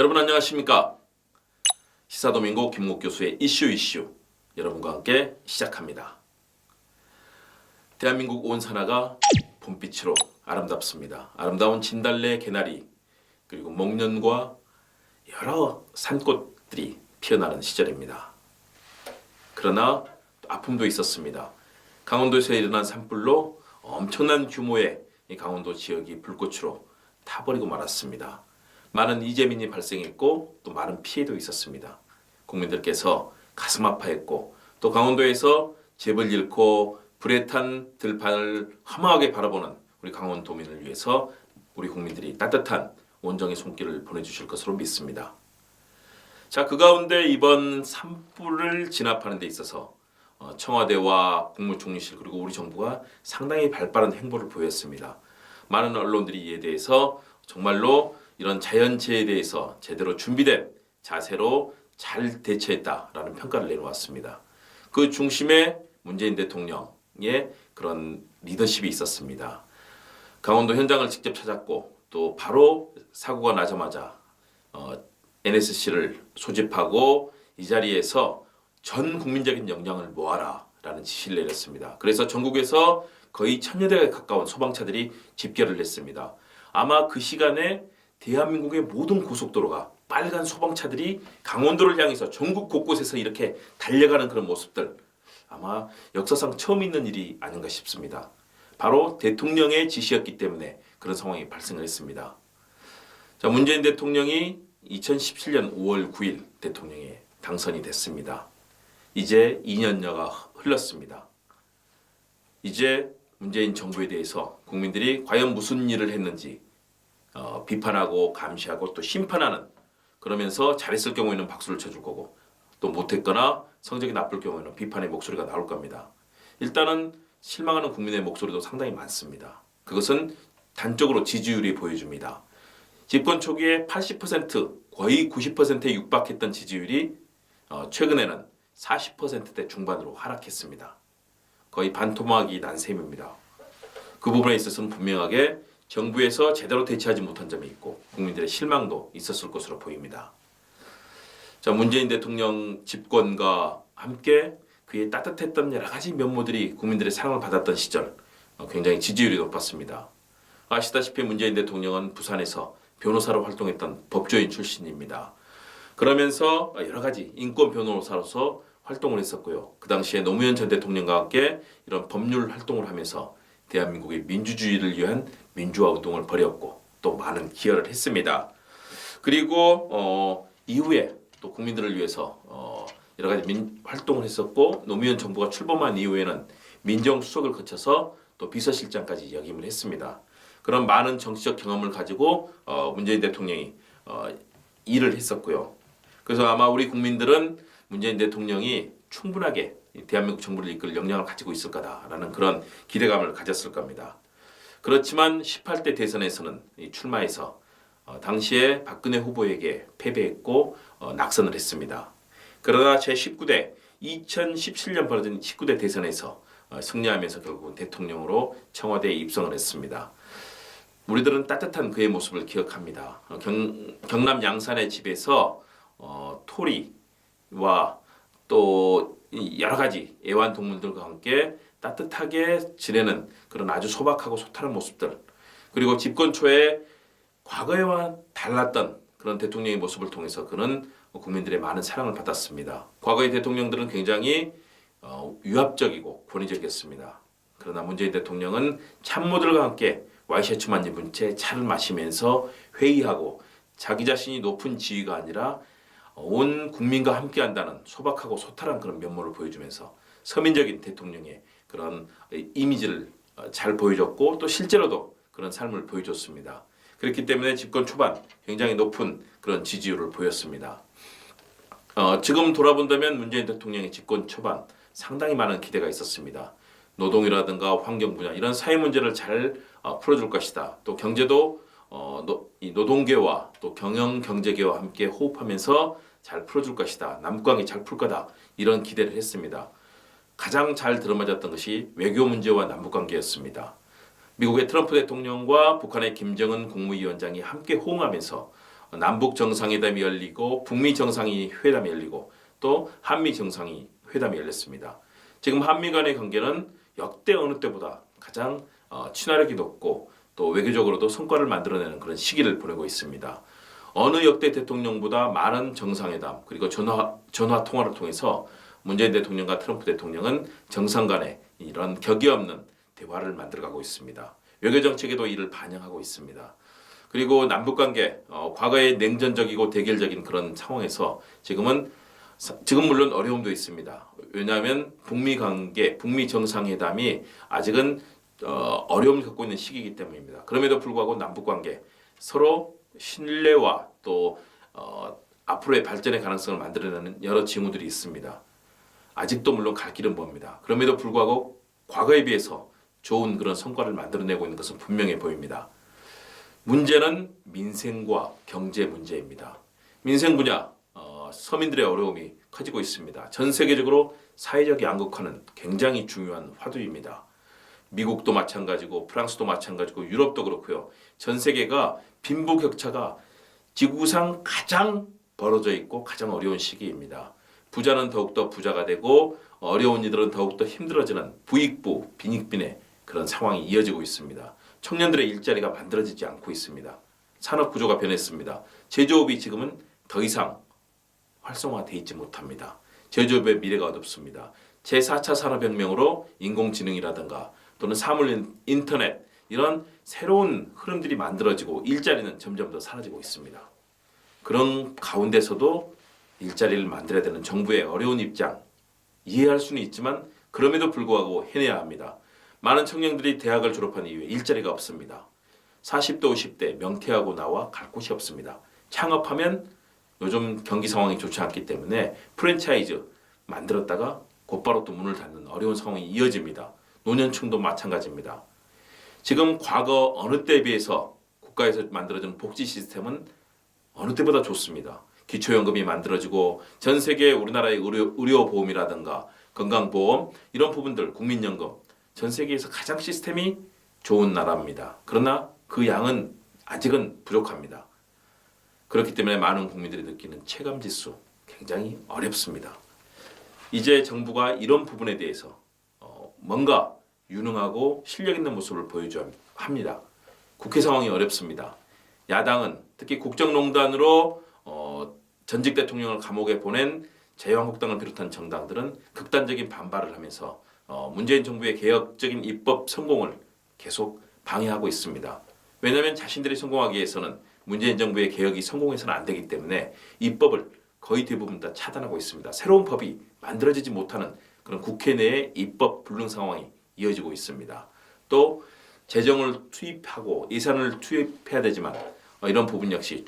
여러분 안녕하십니까? 시사도민고 김옥 교수의 이슈 여러분과 함께 시작합니다. 대한민국 온 산하가 봄빛으로 아름답습니다. 아름다운 진달래 개나리 그리고 목련과 여러 산꽃들이 피어나는 시절입니다. 그러나 또 아픔도 있었습니다. 강원도에서 일어난 산불로 엄청난 규모의 이 강원도 지역이 불꽃으로 타버리고 말았습니다. 많은 이재민이 발생했고 또 많은 피해도 있었습니다. 국민들께서 가슴 아파했고 또 강원도에서 집을 잃고 불에 탄 들판을 허무하게 바라보는 우리 강원도민을 위해서 우리 국민들이 따뜻한 온정의 손길을 보내주실 것으로 믿습니다. 자, 그 가운데 이번 산불을 진압하는 데 있어서 청와대와 국무총리실 그리고 우리 정부가 상당히 발빠른 행보를 보였습니다. 많은 언론들이 이에 대해서 정말로 이런 자연재해에 대해서 제대로 준비된 자세로 잘 대처했다라는 평가를 내놓았습니다. 그 중심에 문재인 대통령의 그런 리더십이 있었습니다. 강원도 현장을 직접 찾았고 또 바로 사고가 나자마자 NSC를 소집하고 이 자리에서 전 국민적인 역량을 모아라 라는 지시를 내렸습니다. 그래서 전국에서 거의 1000여 대에 가까운 소방차들이 집결을 했습니다. 아마 그 시간에 대한민국의 모든 고속도로가 빨간 소방차들이 강원도를 향해서 전국 곳곳에서 이렇게 달려가는 그런 모습들 아마 역사상 처음 있는 일이 아닌가 싶습니다. 바로 대통령의 지시였기 때문에 그런 상황이 발생을 했습니다. 자, 문재인 대통령이 2017년 5월 9일 대통령에 당선이 됐습니다. 이제 2년여가 흘렀습니다. 이제 문재인 정부에 대해서 국민들이 과연 무슨 일을 했는지 비판하고 감시하고 또 심판하는 그러면서 잘했을 경우에는 박수를 쳐줄 거고 또 못했거나 성적이 나쁠 경우에는 비판의 목소리가 나올 겁니다. 일단은 실망하는 국민의 목소리도 상당히 많습니다. 그것은 단적으로 지지율이 보여줍니다. 집권 초기에 80% 거의 90%에 육박했던 지지율이 최근에는 40%대 중반으로 하락했습니다. 거의 반토막이 난 셈입니다. 그 부분에 있어서는 분명하게 정부에서 제대로 대처하지 못한 점이 있고 국민들의 실망도 있었을 것으로 보입니다. 자, 문재인 대통령 집권과 함께 그의 따뜻했던 여러 가지 면모들이 국민들의 사랑을 받았던 시절 굉장히 지지율이 높았습니다. 아시다시피 문재인 대통령은 부산에서 변호사로 활동했던 법조인 출신입니다. 그러면서 여러 가지 인권 변호사로서 활동을 했었고요. 그 당시에 노무현 전 대통령과 함께 이런 법률 활동을 하면서 대한민국의 민주주의를 위한 민주화 운동을 벌였고 또 많은 기여를 했습니다. 그리고 이후에 또 국민들을 위해서 여러 가지 활동을 했었고 노무현 정부가 출범한 이후에는 민정수석을 거쳐서 또 비서실장까지 역임을 했습니다. 그런 많은 정치적 경험을 가지고 문재인 대통령이 일을 했었고요. 그래서 아마 우리 국민들은 문재인 대통령이 충분하게 대한민국 정부를 이끌 역량을 가지고 있을 거다라는 그런 기대감을 가졌을 겁니다. 그렇지만 18대 대선에서는 출마해서 당시에 박근혜 후보에게 패배했고 낙선을 했습니다. 그러나 제19대 2017년 벌어진 19대 대선에서 승리하면서 결국은 대통령으로 청와대에 입성을 했습니다. 우리들은 따뜻한 그의 모습을 기억합니다. 경남 양산의 집에서 토리와 또 여러 가지 애완동물들과 함께 따뜻하게 지내는 그런 아주 소박하고 소탈한 모습들 그리고 집권 초에 과거에와 달랐던 그런 대통령의 모습을 통해서 그는 국민들의 많은 사랑을 받았습니다. 과거의 대통령들은 굉장히 위압적이고 권위적이었습니다. 그러나 문재인 대통령은 참모들과 함께 와이셔츠만 입은 채 차를 마시면서 회의하고 자기 자신이 높은 지위가 아니라 온 국민과 함께한다는 소박하고 소탈한 그런 면모를 보여주면서 서민적인 대통령의 그런 이미지를 잘 보여줬고 또 실제로도 그런 삶을 보여줬습니다. 그렇기 때문에 집권 초반 굉장히 높은 그런 지지율을 보였습니다. 지금 돌아본다면 문재인 대통령의 집권 초반 상당히 많은 기대가 있었습니다. 노동이라든가 환경 분야 이런 사회 문제를 잘 풀어줄 것이다. 또 경제도 이 노동계와 또 경영경제계와 함께 호흡하면서 잘 풀어줄 것이다. 남북관계 잘 풀 거다. 이런 기대를 했습니다. 가장 잘 들어맞았던 것이 외교 문제와 남북관계였습니다. 미국의 트럼프 대통령과 북한의 김정은 국무위원장이 함께 호응하면서 남북 정상회담이 열리고 북미 정상이 회담이 열리고 또 한미 정상이 회담이 열렸습니다. 지금 한미 간의 관계는 역대 어느 때보다 가장 친화력이 높고 또 외교적으로도 성과를 만들어내는 그런 시기를 보내고 있습니다. 어느 역대 대통령보다 많은 정상회담 그리고 전화 통화를 통해서 문재인 대통령과 트럼프 대통령은 정상 간의 이런 격이 없는 대화를 만들어가고 있습니다. 외교 정책에도 이를 반영하고 있습니다. 그리고 남북 관계 과거의 냉전적이고 대결적인 그런 상황에서 지금 물론 어려움도 있습니다. 왜냐하면 북미 관계, 북미 정상회담이 아직은 어려움을 겪고 있는 시기이기 때문입니다. 그럼에도 불구하고 남북 관계 서로 신뢰와 또 앞으로의 발전의 가능성을 만들어내는 여러 징후들이 있습니다. 아직도 물론 갈 길은 멉니다. 그럼에도 불구하고 과거에 비해서 좋은 그런 성과를 만들어내고 있는 것은 분명해 보입니다. 문제는 민생과 경제 문제입니다. 민생 분야 서민들의 어려움이 커지고 있습니다. 전 세계적으로 사회적 양극화는 굉장히 중요한 화두입니다. 미국도 마찬가지고 프랑스도 마찬가지고 유럽도 그렇고요. 전 세계가 빈부격차가 지구상 가장 벌어져 있고 가장 어려운 시기입니다. 부자는 더욱더 부자가 되고 어려운 이들은 더욱더 힘들어지는 부익부, 빈익빈의 그런 상황이 이어지고 있습니다. 청년들의 일자리가 만들어지지 않고 있습니다. 산업 구조가 변했습니다. 제조업이 지금은 더 이상 활성화되어 있지 못합니다. 제조업의 미래가 어둡습니다. 제4차 산업혁명으로 인공지능이라든가 또는 사물 인터넷 이런 새로운 흐름들이 만들어지고 일자리는 점점 더 사라지고 있습니다. 그런 가운데서도 일자리를 만들어야 되는 정부의 어려운 입장 이해할 수는 있지만 그럼에도 불구하고 해내야 합니다. 많은 청년들이 대학을 졸업한 이후에 일자리가 없습니다. 40대 50대 명퇴하고 나와 갈 곳이 없습니다. 창업하면 요즘 경기 상황이 좋지 않기 때문에 프랜차이즈 만들었다가 곧바로 또 문을 닫는 어려운 상황이 이어집니다. 노년층도 마찬가지입니다. 지금 과거 어느 때에 비해서 국가에서 만들어진 복지 시스템은 어느 때보다 좋습니다. 기초연금이 만들어지고 전 세계 우리나라의 의료보험이라든가 건강보험 이런 부분들 국민연금 전 세계에서 가장 시스템이 좋은 나라입니다. 그러나 그 양은 아직은 부족합니다. 그렇기 때문에 많은 국민들이 느끼는 체감지수 굉장히 어렵습니다. 이제 정부가 이런 부분에 대해서 뭔가 유능하고 실력 있는 모습을 보여줘야 합니다. 국회 상황이 어렵습니다. 야당은 특히 국정농단으로 전직 대통령을 감옥에 보낸 자유한국당을 비롯한 정당들은 극단적인 반발을 하면서 문재인 정부의 개혁적인 입법 성공을 계속 방해하고 있습니다. 왜냐하면 자신들이 성공하기 위해서는 문재인 정부의 개혁이 성공해서는 안 되기 때문에 입법을 거의 대부분 다 차단하고 있습니다. 새로운 법이 만들어지지 못하는 그런 국회 내의 입법 불능 상황이 이어지고 있습니다. 또 재정을 투입하고 예산을 투입해야 되지만 이런 부분 역시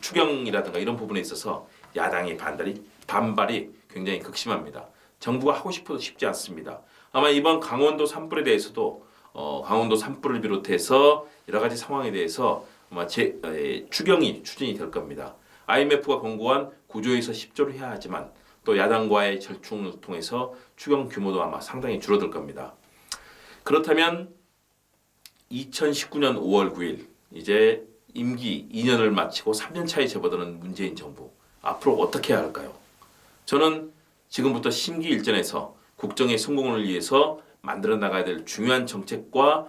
추경이라든가 이런 부분에 있어서 야당의 반발이 굉장히 극심합니다. 정부가 하고 싶어도 쉽지 않습니다. 아마 이번 강원도 산불에 대해서도 강원도 산불을 비롯해서 여러 가지 상황에 대해서 아마 추경이 추진이 될 겁니다. IMF가 공고한 9조에서 10조를 해야 하지만 또 야당과의 절충을 통해서 추경 규모도 아마 상당히 줄어들 겁니다. 그렇다면 2019년 5월 9일 이제 임기 2년을 마치고 3년 차에 접어드는 문재인 정부 앞으로 어떻게 해야 할까요? 저는 지금부터 심기일전에서 국정의 성공을 위해서 만들어 나가야 될 중요한 정책과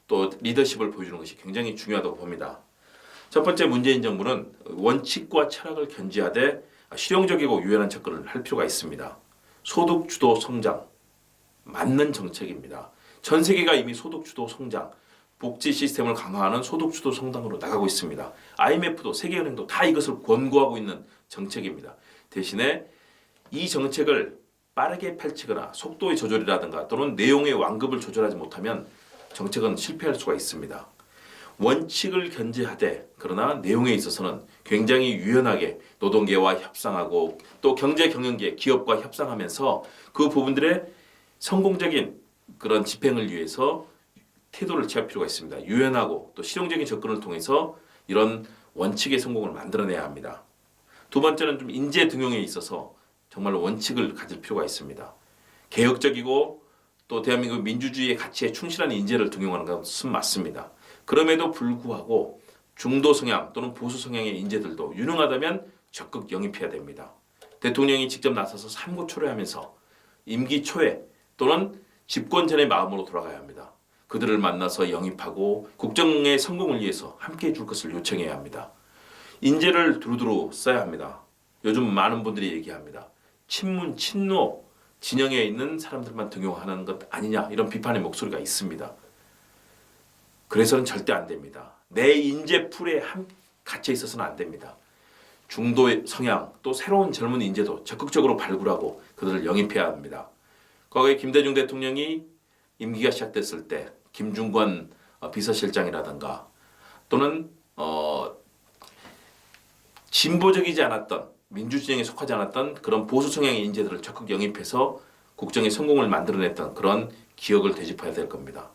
또 리더십을 보여주는 것이 굉장히 중요하다고 봅니다. 첫 번째 문재인 정부는 원칙과 철학을 견지하되 실용적이고 유연한 접근을 할 필요가 있습니다. 소득 주도 성장 맞는 정책입니다. 전 세계가 이미 소득 주도 성장 복지 시스템을 강화하는 소득 주도 성장으로 나가고 있습니다. IMF도 세계은행도 다 이것을 권고하고 있는 정책입니다. 대신에 이 정책을 빠르게 펼치거나 속도의 조절이라든가 또는 내용의 완급을 조절하지 못하면 정책은 실패할 수가 있습니다. 원칙을 견지하되 그러나 내용에 있어서는 굉장히 유연하게 노동계와 협상하고 또 경제 경영계 기업과 협상하면서 그 부분들의 성공적인 그런 집행을 위해서 태도를 취할 필요가 있습니다. 유연하고 또 실용적인 접근을 통해서 이런 원칙의 성공을 만들어내야 합니다. 두 번째는 좀 인재 등용에 있어서 정말 원칙을 가질 필요가 있습니다. 개혁적이고 또 대한민국 민주주의의 가치에 충실한 인재를 등용하는 것은 맞습니다. 그럼에도 불구하고 중도 성향 또는 보수 성향의 인재들도 유능하다면 적극 영입해야 됩니다. 대통령이 직접 나서서 삼고초려하면서 임기 초에 또는 집권 전의 마음으로 돌아가야 합니다. 그들을 만나서 영입하고 국정의 성공을 위해서 함께해 줄 것을 요청해야 합니다. 인재를 두루두루 써야 합니다. 요즘 많은 분들이 얘기합니다. 친문, 친노 진영에 있는 사람들만 등용하는 것 아니냐 이런 비판의 목소리가 있습니다. 그래서는 절대 안 됩니다. 내 인재 풀에 갇혀 있어서는 안 됩니다. 중도 성향 또 새로운 젊은 인재도 적극적으로 발굴하고 그들을 영입해야 합니다. 과거에 김대중 대통령이 임기가 시작됐을 때 김중관 비서실장이라든가 또는 진보적이지 않았던 민주진영에 속하지 않았던 그런 보수 성향의 인재들을 적극 영입해서 국정의 성공을 만들어냈던 그런 기억을 되짚어야 될 겁니다.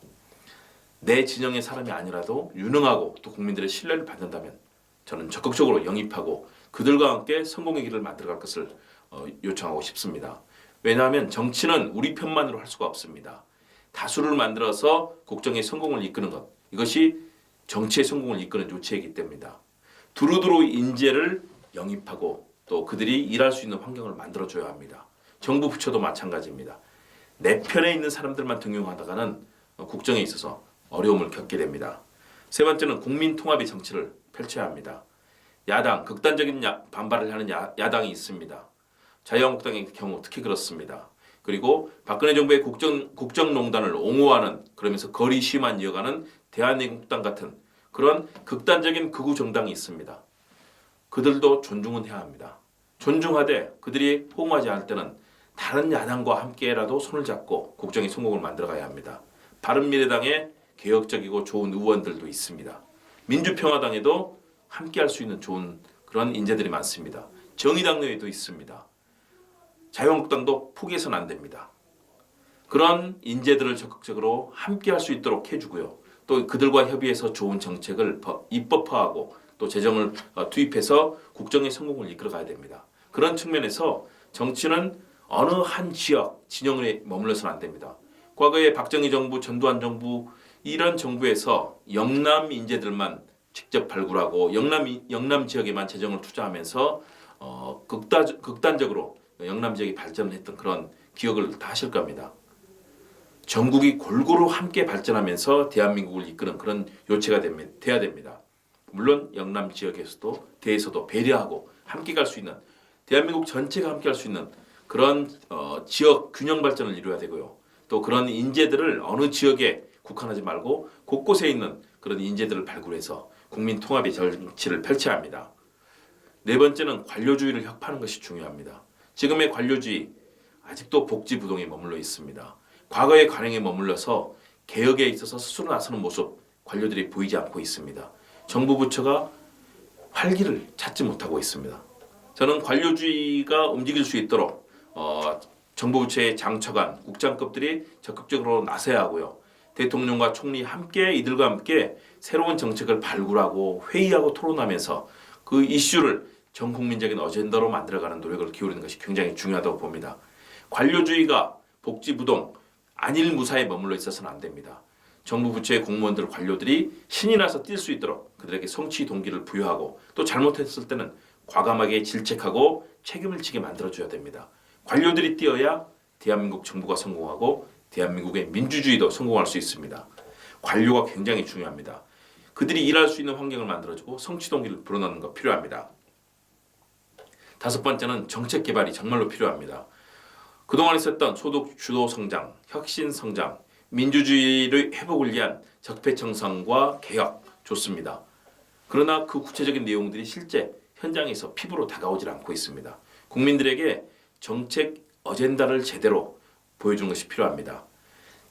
내 진영의 사람이 아니라도 유능하고 또 국민들의 신뢰를 받는다면 저는 적극적으로 영입하고 그들과 함께 성공의 길을 만들어갈 것을 요청하고 싶습니다. 왜냐하면 정치는 우리 편만으로 할 수가 없습니다. 다수를 만들어서 국정의 성공을 이끄는 것, 이것이 정치의 성공을 이끄는 요체이기 때문이다. 두루두루 인재를 영입하고 또 그들이 일할 수 있는 환경을 만들어줘야 합니다. 정부 부처도 마찬가지입니다. 내 편에 있는 사람들만 등용하다가는 국정에 있어서 어려움을 겪게 됩니다. 세 번째는 국민 통합의 정치를 펼쳐야 합니다. 야당, 극단적인 반발을 하는 야당이 있습니다. 자유한국당의 경우 특히 그렇습니다. 그리고 박근혜 정부의 국정농단을 옹호하는 그러면서 거리 시위만 이어가는 대한민국당 같은 그런 극단적인 극우 정당이 있습니다. 그들도 존중은 해야 합니다. 존중하되 그들이 호응하지 않을 때는 다른 야당과 함께라도 손을 잡고 국정의 성공을 만들어가야 합니다. 바른미래당에 개혁적이고 좋은 의원들도 있습니다. 민주평화당에도 함께할 수 있는 좋은 그런 인재들이 많습니다. 정의당 내에도 있습니다. 자유한국당도 포기해서는 안 됩니다. 그런 인재들을 적극적으로 함께할 수 있도록 해주고요. 또 그들과 협의해서 좋은 정책을 입법화하고 또 재정을 투입해서 국정의 성공을 이끌어가야 됩니다. 그런 측면에서 정치는 어느 한 지역, 진영에 머물러서는 안 됩니다. 과거에 박정희 정부, 전두환 정부 이런 정부에서 영남 인재들만 직접 발굴하고 영남 지역에만 재정을 투자하면서 극단적으로 영남 지역이 발전했던 그런 기억을 다 하실 겁니다. 전국이 골고루 함께 발전하면서 대한민국을 이끄는 그런 요체가 돼야 됩니다. 물론 영남 지역에서도 대해서도 배려하고 함께 갈 수 있는 대한민국 전체가 함께 할 수 있는 그런 지역 균형 발전을 이루어야 되고요. 또 그런 인재들을 어느 지역에 국한하지 말고 곳곳에 있는 그런 인재들을 발굴해서 국민 통합의 정치를 펼쳐야 합니다. 네 번째는 관료주의를 혁파하는 것이 중요합니다. 지금의 관료주의 아직도 복지부동에 머물러 있습니다. 과거의 관행에 머물러서 개혁에 있어서 스스로 나서는 모습 관료들이 보이지 않고 있습니다. 정부 부처가 활기를 찾지 못하고 있습니다. 저는 관료주의가 움직일 수 있도록 정부 부처의 장처관, 국장급들이 적극적으로 나서야 하고요. 대통령과 총리 함께 이들과 함께 새로운 정책을 발굴하고 회의하고 토론하면서 그 이슈를 전 국민적인 어젠다로 만들어가는 노력을 기울이는 것이 굉장히 중요하다고 봅니다. 관료주의가 복지부동, 안일무사에 머물러 있어서는 안 됩니다. 정부 부처의 공무원들, 관료들이 신이 나서 뛸 수 있도록 그들에게 성취 동기를 부여하고 또 잘못했을 때는 과감하게 질책하고 책임을 지게 만들어줘야 됩니다. 관료들이 뛰어야 대한민국 정부가 성공하고 대한민국의 민주주의도 성공할 수 있습니다. 관료가 굉장히 중요합니다. 그들이 일할 수 있는 환경을 만들어주고 성취 동기를 불어넣는 것 필요합니다. 다섯 번째는 정책 개발이 정말로 필요합니다. 그동안 있었던 소득 주도 성장, 혁신 성장, 민주주의의 회복을 위한 적폐청산과 개혁 좋습니다. 그러나 그 구체적인 내용들이 실제 현장에서 피부로 다가오질 않고 있습니다. 국민들에게 정책 어젠다를 제대로 보여주는 것이 필요합니다.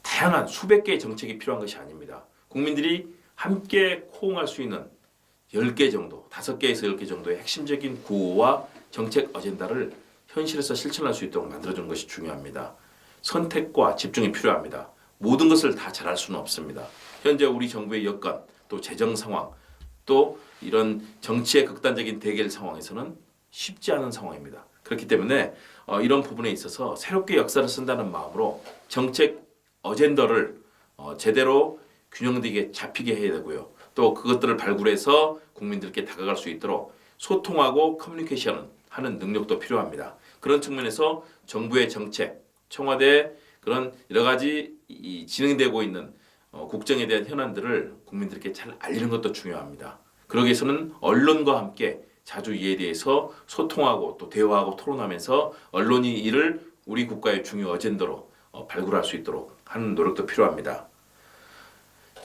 다양한 수백 개의 정책이 필요한 것이 아닙니다. 국민들이 함께 호응할 수 있는 10개 정도, 5개에서 10개 정도의 핵심적인 구호와 정책 어젠다를 현실에서 실천할 수 있도록 만들어주는 것이 중요합니다. 선택과 집중이 필요합니다. 모든 것을 다 잘할 수는 없습니다. 현재 우리 정부의 여건, 또 재정 상황, 또 이런 정치의 극단적인 대결 상황에서는 쉽지 않은 상황입니다. 그렇기 때문에 이런 부분에 있어서 새롭게 역사를 쓴다는 마음으로 정책 어젠더를 제대로 균형되게 잡히게 해야 되고요. 또 그것들을 발굴해서 국민들께 다가갈 수 있도록 소통하고 커뮤니케이션 하는 능력도 필요합니다. 그런 측면에서 정부의 정책, 청와대 그런 여러 가지 진행되고 있는 국정에 대한 현안들을 국민들께 잘 알리는 것도 중요합니다. 그러기 위해서는 언론과 함께 자주 이에 대해서 소통하고 또 대화하고 토론하면서 언론이 이를 우리 국가의 중요 어젠더로 발굴할 수 있도록 하는 노력도 필요합니다.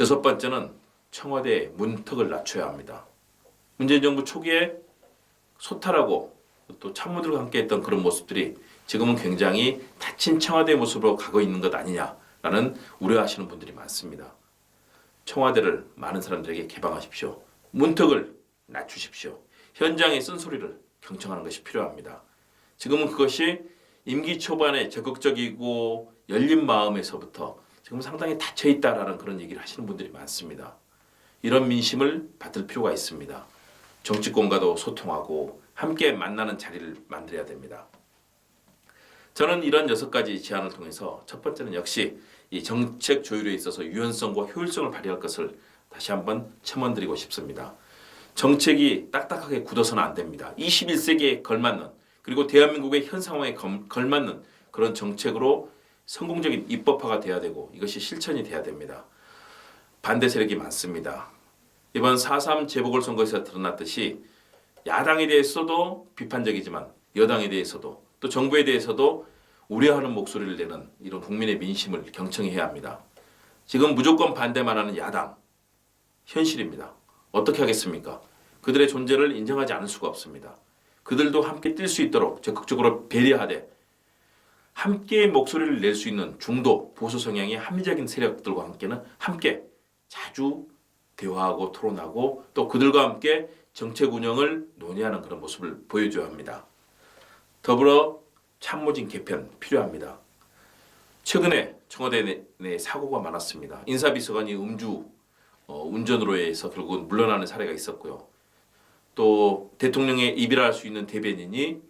여섯 번째는 청와대의 문턱을 낮춰야 합니다. 문재인 정부 초기에 소탈하고 또 참모들과 함께했던 그런 모습들이 지금은 굉장히 닫힌 청와대 모습으로 가고 있는 것 아니냐라는 우려하시는 분들이 많습니다. 청와대를 많은 사람들에게 개방하십시오. 문턱을 낮추십시오. 현장의 쓴소리를 경청하는 것이 필요합니다. 지금은 그것이 임기 초반에 적극적이고 열린 마음에서부터 지금 상당히 닫혀있다라는 그런 얘기를 하시는 분들이 많습니다. 이런 민심을 받을 필요가 있습니다. 정치권과도 소통하고 함께 만나는 자리를 만들어야 됩니다. 저는 이런 6가지 제안을 통해서 첫 번째는 역시 이 정책 조율에 있어서 유연성과 효율성을 발휘할 것을 다시 한번 첨언드리고 싶습니다. 정책이 딱딱하게 굳어서는 안 됩니다. 21세기에 걸맞는 그리고 대한민국의 현 상황에 걸맞는 그런 정책으로 성공적인 입법화가 돼야 되고 이것이 실천이 돼야 됩니다. 반대 세력이 많습니다. 이번 4.3 재보궐선거에서 드러났듯이 야당에 대해서도 비판적이지만 여당에 대해서도 또 정부에 대해서도 우려하는 목소리를 내는 이런 국민의 민심을 경청해야 합니다. 지금 무조건 반대만 하는 야당 현실입니다. 어떻게 하겠습니까? 그들의 존재를 인정하지 않을 수가 없습니다. 그들도 함께 뛸 수 있도록 적극적으로 배려하되 함께 목소리를 낼 수 있는 중도 보수 성향의 합리적인 세력들과 함께 자주 대화하고 토론하고 또 그들과 함께 정책 운영을 논의하는 그런 모습을 보여줘야 합니다. 더불어 참모진 개편 필요합니다. 최근에 청와대 내 사고가 많았습니다. 인사비서관이 음주 운전으로 해서 결국은 물러나는 사례가 있었고요. 또 대통령의 이별할 수 있는 대변인이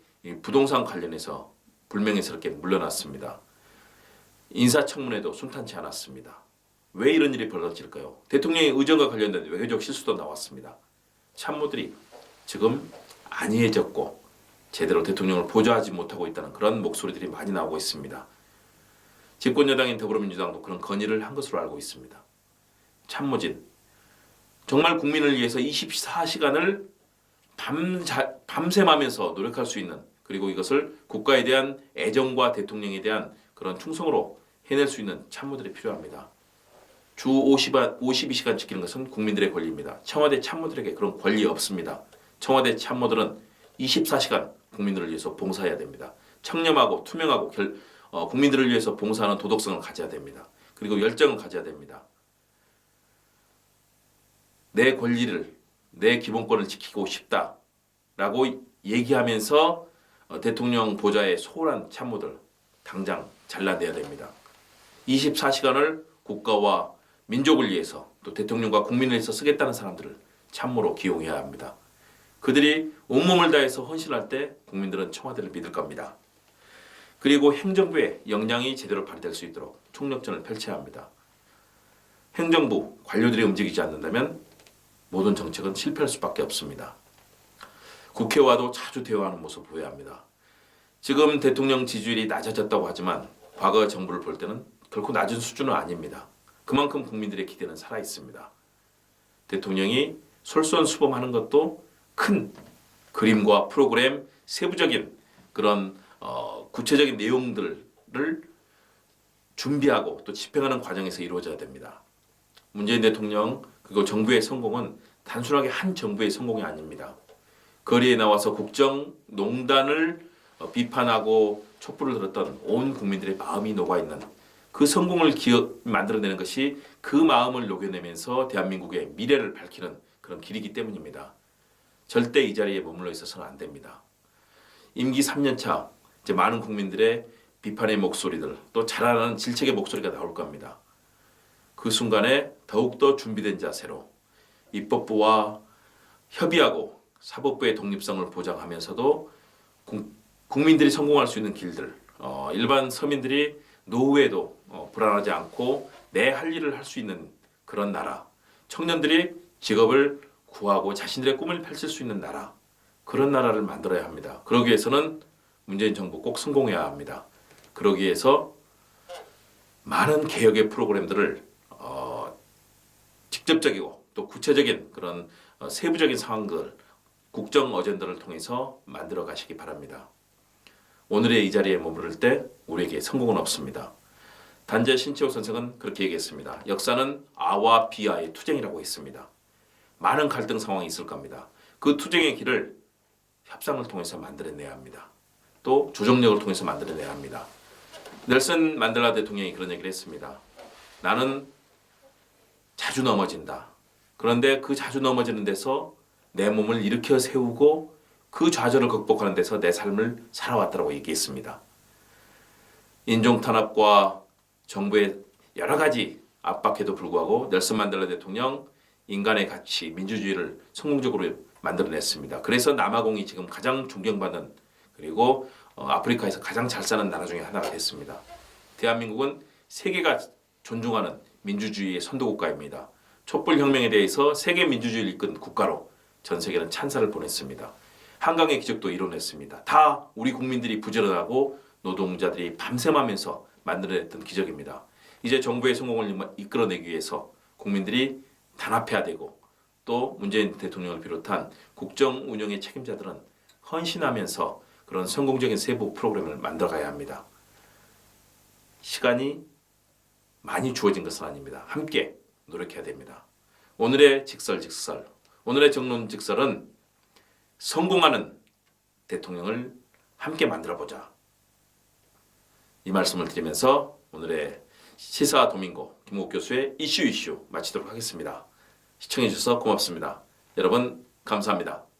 부동산 관련해서 불명예스럽게 물러났습니다. 인사청문회도 순탄치 않았습니다. 왜 이런 일이 벌어질까요? 대통령의 의전과 관련된 외교적 실수도 나왔습니다. 참모들이 지금 안이해졌고 제대로 대통령을 보좌하지 못하고 있다는 그런 목소리들이 많이 나오고 있습니다. 집권여당인 더불어민주당도 그런 건의를 한 것으로 알고 있습니다. 참모진 정말 국민을 위해서 24시간을 밤샘하면서 노력할 수 있는 그리고 이것을 국가에 대한 애정과 대통령에 대한 그런 충성으로 해낼 수 있는 참모들이 필요합니다. 주 52시간 지키는 것은 국민들의 권리입니다. 청와대 참모들에게 그런 권리 없습니다. 청와대 참모들은 24시간 국민들을 위해서 봉사해야 됩니다. 청렴하고 투명하고 국민들을 위해서 봉사하는 도덕성을 가져야 됩니다. 그리고 열정을 가져야 됩니다. 내 권리를, 내 기본권을 지키고 싶다라고 얘기하면서 대통령 보좌에 소홀한 참모들 당장 잘라내야 됩니다. 24시간을 국가와 민족을 위해서 또 대통령과 국민을 위해서 쓰겠다는 사람들을 참모로 기용해야 합니다. 그들이 온몸을 다해서 헌신할 때 국민들은 청와대를 믿을 겁니다. 그리고 행정부의 역량이 제대로 발휘될 수 있도록 총력전을 펼쳐야 합니다. 행정부 관료들이 움직이지 않는다면 모든 정책은 실패할 수밖에 없습니다. 국회와도 자주 대화하는 모습을 보여야 합니다. 지금 대통령 지지율이 낮아졌다고 하지만 과거 정부를 볼 때는 결코 낮은 수준은 아닙니다. 그만큼 국민들의 기대는 살아있습니다. 대통령이 솔선수범하는 것도 큰 그림과 프로그램, 세부적인 그런 구체적인 내용들을 준비하고 또 집행하는 과정에서 이루어져야 됩니다. 문재인 대통령 그리고 정부의 성공은 단순하게 한 정부의 성공이 아닙니다. 거리에 나와서 국정농단을 비판하고 촛불을 들었던 온 국민들의 마음이 녹아있는 그 성공을 만들어내는 것이 그 마음을 녹여내면서 대한민국의 미래를 밝히는 그런 길이기 때문입니다. 절대 이 자리에 머물러 있어서는 안 됩니다. 임기 3년차 이제 많은 국민들의 비판의 목소리들 또 자라나는 질책의 목소리가 나올 겁니다. 그 순간에 더욱더 준비된 자세로 입법부와 협의하고 사법부의 독립성을 보장하면서도 국민들이 성공할 수 있는 길들 일반 서민들이 노후에도 불안하지 않고 내 할 일을 할 수 있는 그런 나라 청년들이 직업을 구하고 자신들의 꿈을 펼칠 수 있는 나라, 그런 나라를 만들어야 합니다. 그러기 위해서는 문재인 정부 꼭 성공해야 합니다. 그러기 위해서 많은 개혁의 프로그램들을 직접적이고 또 구체적인 그런 세부적인 상황들, 국정 어젠다를 통해서 만들어 가시기 바랍니다. 오늘의 이 자리에 머무를 때 우리에게 성공은 없습니다. 단재 신채호 선생은 그렇게 얘기했습니다. 역사는 아와 비아의 투쟁이라고 했습니다. 많은 갈등 상황이 있을 겁니다. 그 투쟁의 길을 협상을 통해서 만들어내야 합니다. 또 조정력을 통해서 만들어내야 합니다. 넬슨 만델라 대통령이 그런 얘기를 했습니다. 나는 자주 넘어진다. 그런데 그 자주 넘어지는 데서 내 몸을 일으켜 세우고 그 좌절을 극복하는 데서 내 삶을 살아왔다고 얘기했습니다. 인종탄압과 정부의 여러 가지 압박에도 불구하고 넬슨 만델라 대통령 인간의 가치, 민주주의를 성공적으로 만들어냈습니다. 그래서 남아공이 지금 가장 존경받는 그리고 아프리카에서 가장 잘 사는 나라 중에 하나가 됐습니다. 대한민국은 세계가 존중하는 민주주의의 선도국가입니다. 촛불혁명에 대해서 세계 민주주의를 이끈 국가로 전 세계는 찬사를 보냈습니다. 한강의 기적도 이뤄냈습니다. 다 우리 국민들이 부지런하고 노동자들이 밤샘하면서 만들어냈던 기적입니다. 이제 정부의 성공을 이끌어내기 위해서 국민들이 단합해야 되고 또 문재인 대통령을 비롯한 국정 운영의 책임자들은 헌신하면서 그런 성공적인 세부 프로그램을 만들어가야 합니다. 시간이 많이 주어진 것은 아닙니다. 함께 노력해야 됩니다. 오늘의 직설직설, 오늘의 정론직설은 성공하는 대통령을 함께 만들어보자. 이 말씀을 드리면서 오늘의 시사 도민고 김옥 교수의 이슈 마치도록 하겠습니다. 시청해 주셔서 고맙습니다. 여러분 감사합니다.